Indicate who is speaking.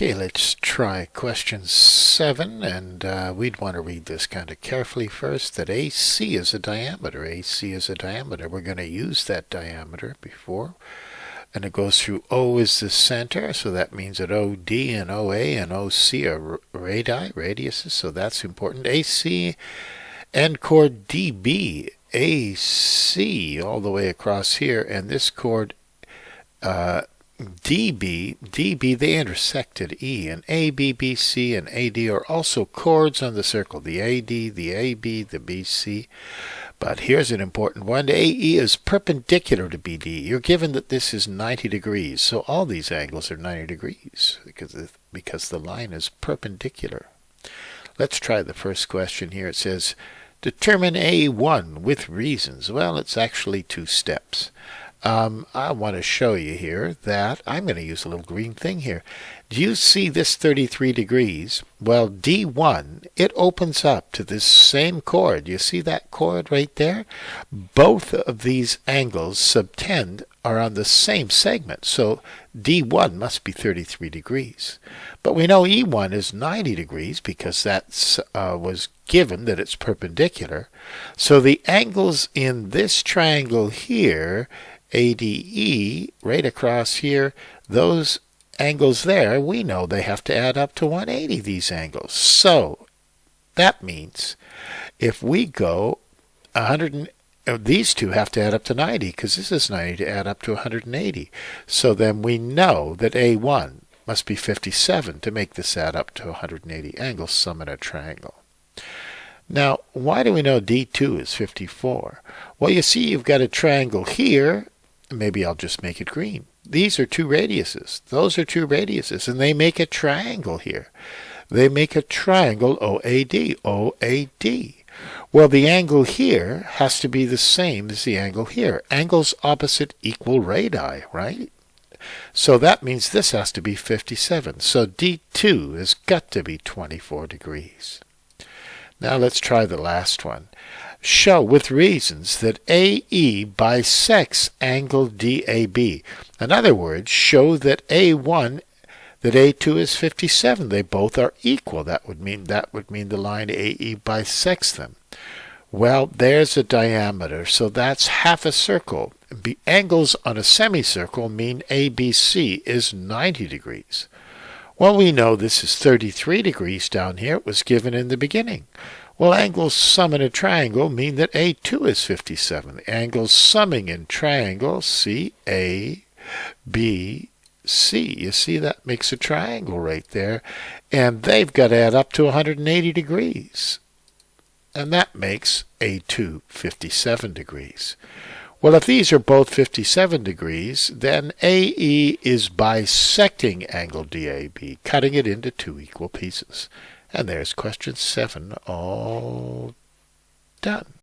Speaker 1: Okay, let's try question 7, and we'd want to read this kind of carefully first, that AC is a diameter. AC is a diameter. We're going to use that diameter before, and it goes through O is the center, so that means that OD and OA and OC are radiuses, so that's important. AC and chord DB, AC all the way across here, and this chord DB, they intersect at E, and AB, BC, and AD are also chords on the circle, the AD, the AB, the BC. But here's an important one. AE is perpendicular to BD. You're given that this is 90 degrees, so all these angles are 90 degrees because the line is perpendicular. Let's try the first question here. It says, determine A1 with reasons. Well, it's actually 2 steps. I want to show you here that I'm going to use a little green thing here. Do you see this 33 degrees? Well, D1, it opens up to this same chord. You see that chord right there? Both of these angles, subtend, are on the same segment, so D1 must be 33 degrees. But we know E1 is 90 degrees because that was given that it's perpendicular. So the angles in this triangle here, ADE, right across here, those angles there, we know they have to add up to 180, these angles. So that means if we go these two have to add up to 90 because this is 90 to add up to 180. So then we know that A1 must be 57 to make this add up to 180 angles sum in a triangle. Now, why do we know D2 is 54? Well, you see you've got a triangle here. Maybe I'll just make it green. These are 2 radiuses. Those are 2 radiuses, and they make a triangle here. They make a triangle OAD, OAD. Well, the angle here has to be the same as the angle here. Angles opposite equal radii, right? So that means this has to be 57. So D2 has got to be 24 degrees. Now let's try the last one. Show with reasons that AE bisects angle DAB. In other words, show that A1, that A2 is 57. They both are equal. That would mean the line AE bisects them. Well, there's a diameter, so that's half a circle. Angles on a semicircle mean ABC is 90 degrees. Well, we know this is 33 degrees down here. It was given in the beginning. Well, angles sum in a triangle mean that A2 is 57. The angles summing in triangle CABC. You see, that makes a triangle right there. And they've got to add up to 180 degrees. And that makes A2 57 degrees. Well, if these are both 57 degrees, then AE is bisecting angle DAB, cutting it into 2 equal pieces. And there's question 7 all done.